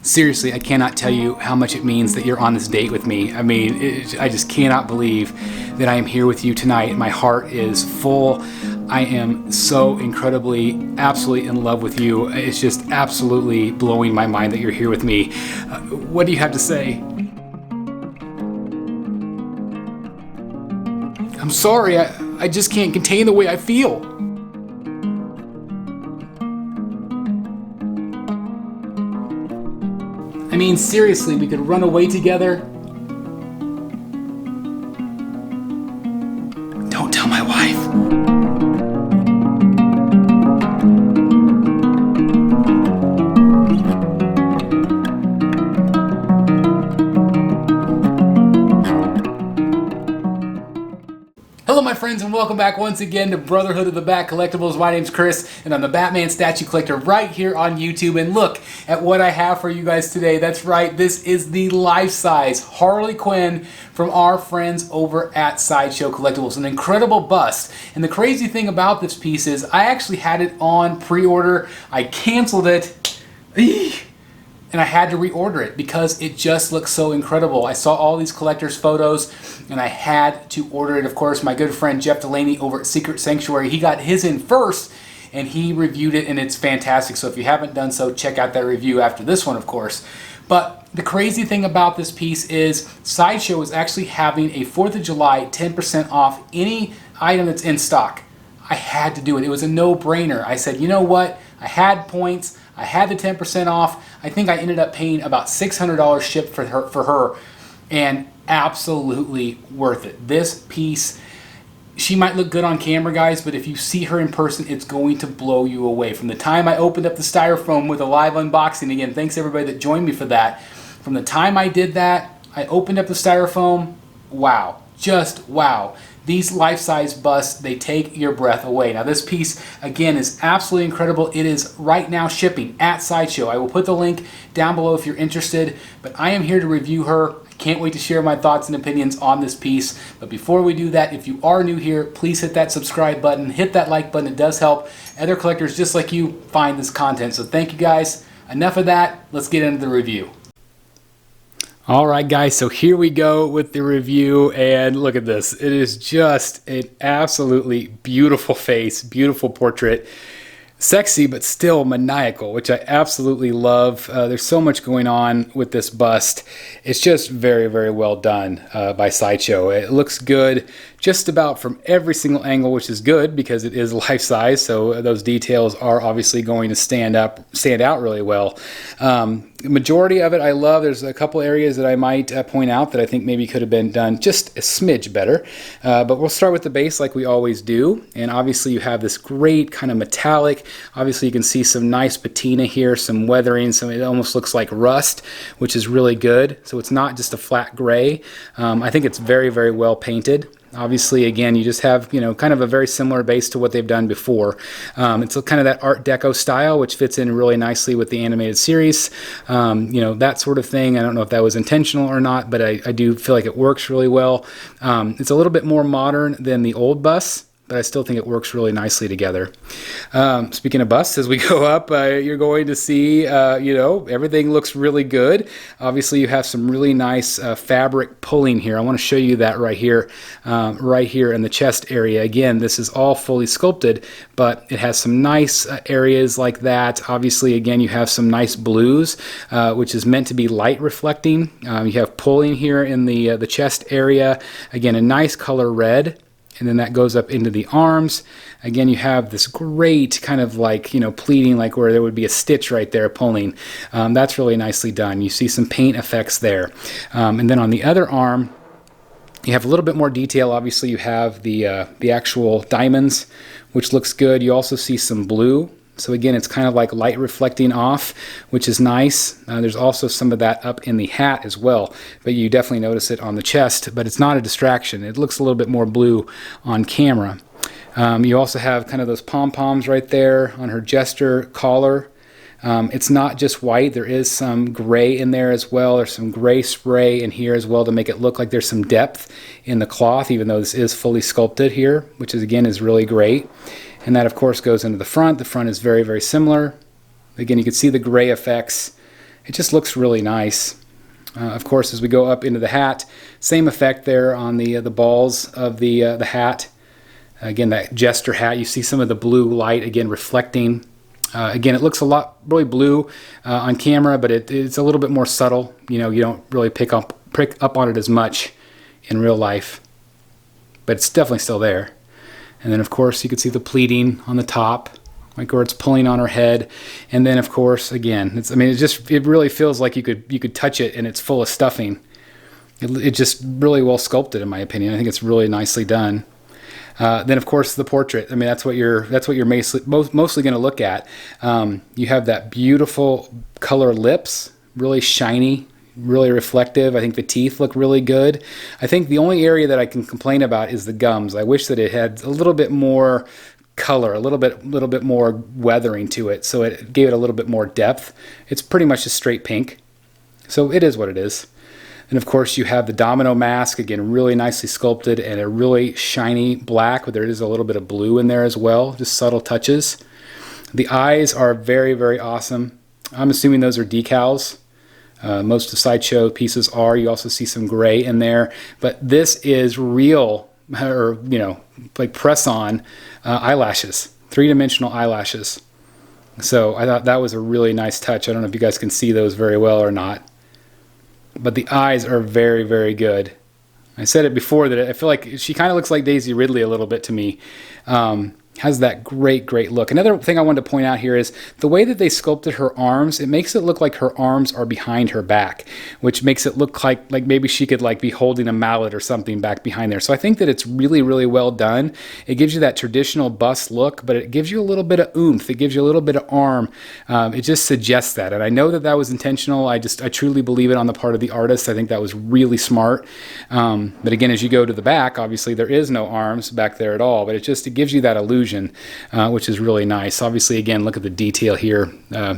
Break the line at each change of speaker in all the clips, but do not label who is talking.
Seriously, I cannot tell you how much it means that you're on this date with me. I mean, I just cannot believe that I am here with you tonight. My heart is full. I am so incredibly, absolutely in love with you. It's just absolutely blowing my mind that you're here with me. What do you have to say? I'm sorry, I just can't contain the way I feel. I mean, seriously, we could run away together. Don't tell my wife. Hello my friends, and welcome back once again to Brotherhood of the Bat Collectibles. My name's Chris and I'm the Batman statue collector right here on YouTube, and look at what I have for you guys today. That's right, this is the life-size Harley Quinn from our friends over at Sideshow Collectibles. An incredible bust, and the crazy thing about this piece is I actually had it on pre-order. I canceled it. And I had to reorder it because it just looks so incredible. I saw all these collectors' photos and I had to order it. Of course, my good friend Jeff Delaney over at Secret Sanctuary, he got his in first and he reviewed it, and it's fantastic. So if you haven't done so, check out that review after this one, of course. But the crazy thing about this piece is Sideshow is actually having a 4th of July 10% off any item that's in stock. I had to do it. It was a no-brainer. I said, you know what? I had points. I had the 10% off. I think I ended up paying about $600 shipped for her, and absolutely worth it. This piece, she might look good on camera, guys, but if you see her in person, it's going to blow you away. From the time I opened up the styrofoam with a live unboxing, again, thanks everybody that joined me for that. From the time I did that, I opened up the styrofoam, wow, just wow. These life-size busts, they take your breath away. Now this piece, again, is absolutely incredible. It is right now shipping at Sideshow. I will put the link down below if you're interested, but I am here to review her. I can't wait to share my thoughts and opinions on this piece. But before we do that, if you are new here, please hit that subscribe button, hit that like button. It does help other collectors just like you find this content. So thank you guys. Enough of that. Let's get into the review. Alright guys, so here we go with the review, and look at this. It is just an absolutely beautiful face, beautiful portrait. Sexy but still maniacal, which I absolutely love. There's so much going on with this bust. It's just very, very well done by Sideshow. It looks good just about from every single angle, which is good because it is life-size, so those details are obviously going to stand out really well. The majority of it I love. There's a couple areas that I might point out that I think maybe could have been done just a smidge better. But we'll start with the base like we always do. And obviously you have this great kind of metallic. Obviously you can see some nice patina here, some weathering, it almost looks like rust, which is really good. So it's not just a flat gray. I think it's very, very well painted. Obviously, again, you just have, kind of a very similar base to what they've done before. It's kind of that Art Deco style, which fits in really nicely with the animated series. That sort of thing. I don't know if that was intentional or not, but I do feel like it works really well. It's a little bit more modern than the old bus, but I still think it works really nicely together. Speaking of busts, as we go up, you're going to see, everything looks really good. Obviously, you have some really nice fabric pulling here. I want to show you that right here in the chest area. Again, this is all fully sculpted, but it has some nice areas like that. Obviously, again, you have some nice blues, which is meant to be light reflecting. You have pulling here in the chest area. Again, a nice color red. And then that goes up into the arms. Again, you have this great kind of like, pleating, like where there would be a stitch right there pulling. That's really nicely done. You see some paint effects there. And then on the other arm, you have a little bit more detail. Obviously, you have the actual diamonds, which looks good. You also see some blue. So again, it's kind of like light reflecting off, which is nice. There's also some of that up in the hat as well, but you definitely notice it on the chest, but it's not a distraction. It looks a little bit more blue on camera. You also have kind of those pom-poms right there on her jester collar. It's not just white. There is some gray in there as well. There's some gray spray in here as well to make it look like there's some depth in the cloth, even though this is fully sculpted here, which is, again, is really great. And that, of course, goes into the front. The front is very, very similar. Again, you can see the gray effects It just looks really nice. Of course, as we go up into the hat, same effect there on the balls of the hat. Again, that jester hat, you see some of the blue light again reflecting. Again, it looks a lot really blue on camera, but it's a little bit more subtle. You know, you don't really pick up on it as much in real life, but it's definitely still there. And then, of course, you can see the pleating on the top, like where it's pulling on her head. And then, of course, again, it really feels like you could touch it and it's full of stuffing. It's just really well sculpted, in my opinion. I think it's really nicely done. Then, of course, the portrait. I mean, that's what you're mostly going to look at. You have that beautiful color lips, really shiny, really reflective. I think the teeth look really good. I think the only area that I can complain about is the gums. I wish that it had a little bit more color, a little bit more weathering to it, so it gave it a little bit more depth. It's pretty much a straight pink, so it is what it is. And of course, you have the domino mask, again, really nicely sculpted, and a really shiny black, but there is a little bit of blue in there as well, just subtle touches. The eyes are very, very awesome. I'm assuming those are decals. Most of Sideshow pieces are. You also see some gray in there, but this is real, or like press-on eyelashes, three-dimensional eyelashes. So I thought that was a really nice touch. I don't know if you guys can see those very well or not, but the eyes are very, very good. I said it before that I feel like she kind of looks like Daisy Ridley a little bit to me. Has that great look. Another thing I wanted to point out here is the way that they sculpted her arms. It makes it look like her arms are behind her back, which makes it look like maybe she could be holding a mallet or something back behind there. So I think that it's really, really well done. It gives you that traditional bust look, but it gives you a little bit of oomph. It gives you a little bit of arm. It just suggests that, and I know that was intentional. I truly believe it on the part of the artist. I think that was really smart. But again, as you go to the back, obviously there is no arms back there at all, but it gives you that illusion. Which is really nice. Obviously, again, look at the detail here.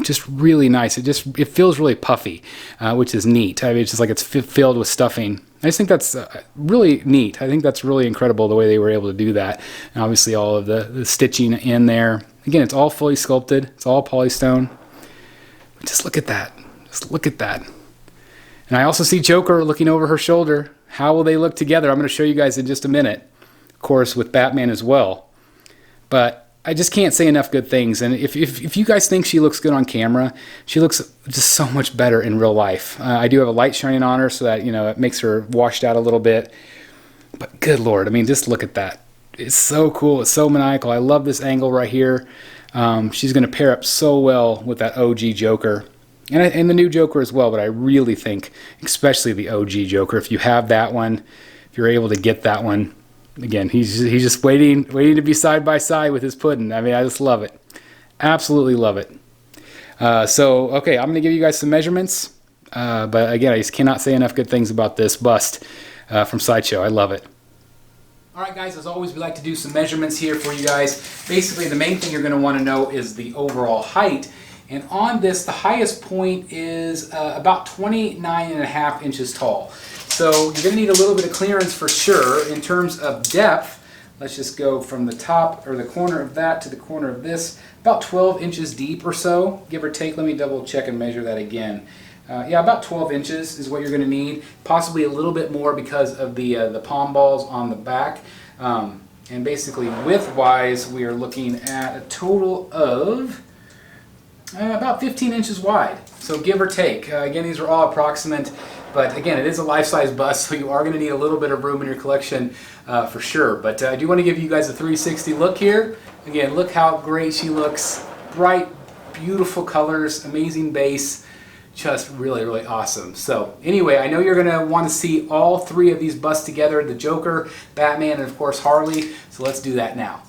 Just really nice. It feels really puffy, which is neat. I mean, it's just like it's filled with stuffing. I just think that's really neat. I think that's really incredible the way they were able to do that. And obviously, all of the stitching in there. Again, it's all fully sculpted. It's all polystone. But just look at that. Just look at that. And I also see Joker looking over her shoulder. How will they look together? I'm going to show you guys in just a minute. Of course, with Batman as well. But I just can't say enough good things. And if you guys think she looks good on camera, she looks just so much better in real life. I do have a light shining on her so that, it makes her washed out a little bit. But good Lord, I mean, just look at that. It's so cool. It's so maniacal. I love this angle right here. She's going to pair up so well with that OG Joker. And the new Joker as well, but I really think, especially the OG Joker, if you have that one, if you're able to get that one, again, he's just waiting to be side by side with his pudding. I mean, I just love it. Absolutely love it. Okay, I'm going to give you guys some measurements. But again, I just cannot say enough good things about this bust from Sideshow. I love it. Alright guys, as always, we like to do some measurements here for you guys. Basically, the main thing you're going to want to know is the overall height. And on this, the highest point is about 29.5 inches tall. So you're going to need a little bit of clearance for sure. In terms of depth, let's just go from the top or the corner of that to the corner of this, about 12 inches deep or so, give or take. Let me double check and measure that again. Yeah, about 12 inches is what you're going to need, possibly a little bit more because of the palm balls on the back. And basically width-wise, we are looking at a total of about 15 inches wide, so give or take. Again, these are all approximate. But again, it is a life-size bust, so you are going to need a little bit of room in your collection for sure. But I do want to give you guys a 360 look here. Again, look how great she looks. Bright, beautiful colors, amazing base. Just really, really awesome. So anyway, I know you're going to want to see all three of these busts together, the Joker, Batman, and of course Harley. So let's do that now.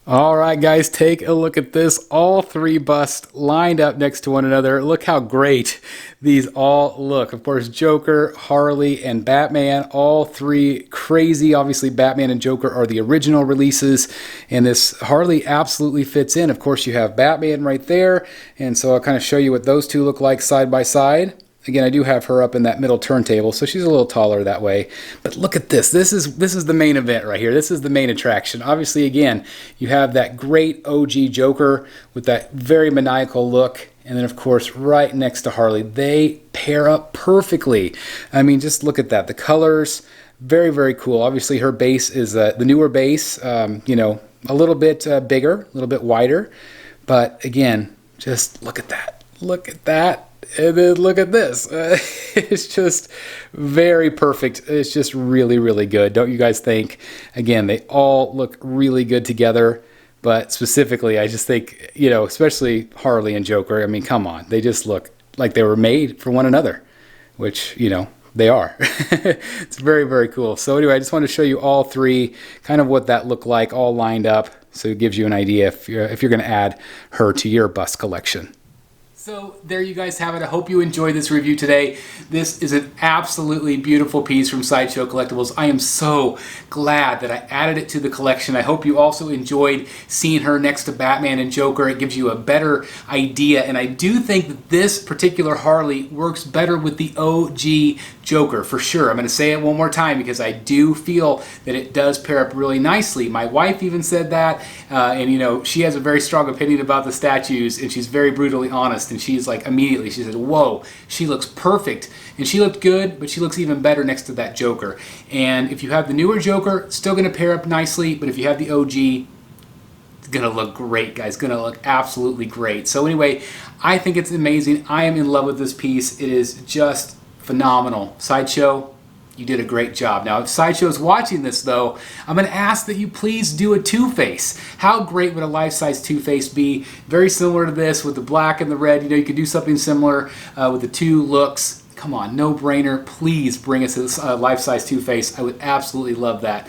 Alright guys, take a look at this. All three busts lined up next to one another. Look how great these all look. Of course, Joker, Harley, and Batman, all three crazy. Obviously, Batman and Joker are the original releases, and this Harley absolutely fits in. Of course, you have Batman right there, and so I'll kind of show you what those two look like side by side. Again, I do have her up in that middle turntable, so she's a little taller that way. But look at this. This is the main event right here. This is the main attraction. Obviously, again, you have that great OG Joker with that very maniacal look. and then of course right next to Harley. They pair up perfectly. I mean, just look at that. The colors, very, very cool. Obviously her base is the newer base, you know, a little bit bigger, a little bit wider. But again, just look at that. Look at that. And then look at this. It's just very perfect. It's just really, really good. Don't you guys think? Again, they all look really good together. But specifically, I just think, you know, especially Harley and Joker, I mean, come on. They just look like they were made for one another, which, you know, they are. It's very, very cool. So anyway, I just want to show you all three, kind of what that looked like, all lined up. So it gives you an idea if you're going to add her to your bust collection. So there you guys have it. I hope you enjoyed this review today. This is an absolutely beautiful piece from Sideshow Collectibles. I am so glad that I added it to the collection. I hope you also enjoyed seeing her next to Batman and Joker. It gives you a better idea, and I do think that this particular Harley works better with the OG Joker for sure. I'm going to say it one more time because I do feel that it does pair up really nicely. My wife even said that, and you know, she has a very strong opinion about the statues, and she's very brutally honest. And she's like, immediately, she said, whoa, she looks perfect. And she looked good, but she looks even better next to that Joker. And if you have the newer Joker, it's still going to pair up nicely, but if you have the OG, it's going to look great, guys. It's going to look absolutely great. So anyway, I think it's amazing. I am in love with this piece. It is just phenomenal. Sideshow, you did a great job. Now, if Sideshow's watching this, though, I'm going to ask that you please do a Two-Face. How great would a life-size Two-Face be? Very similar to this with the black and the red. You know, you could do something similar with the two looks. Come on, no-brainer. Please bring us a life-size Two-Face. I would absolutely love that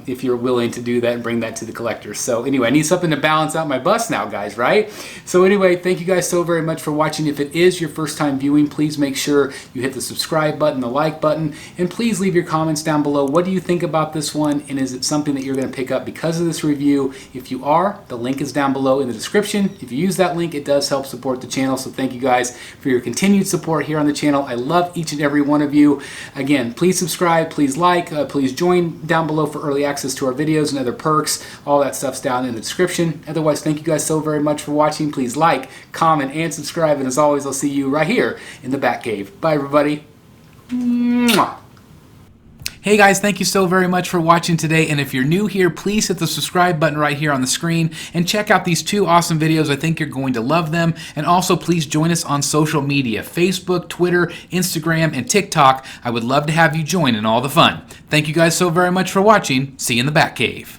if you're willing to do that and bring that to the collectors. So anyway, I need something to balance out my bust now, guys, right? So anyway, thank you guys so very much for watching. If it is your first time viewing, please make sure you hit the subscribe button, the like button, and please leave your comments down below. What do you think about this one, and is it something that you're going to pick up because of this review? If you are, the link is down below in the description. If you use that link, it does help support the channel. So thank you guys for your continued support here on the channel. I love each and every one of you. Again, please subscribe, please like, please join down below for early access to our videos and other perks. All that stuff's down in the description. Otherwise, thank you guys so very much for watching. Please like, comment, and subscribe. And as always, I'll see you right here in the Batcave. Bye, everybody. Mwah. Hey guys, thank you so very much for watching today, and if you're new here, please hit the subscribe button right here on the screen and check out these two awesome videos. I think you're going to love them. And also please join us on social media, Facebook, Twitter, Instagram, and TikTok. I would love to have you join in all the fun. Thank you guys so very much for watching. See you in the Batcave.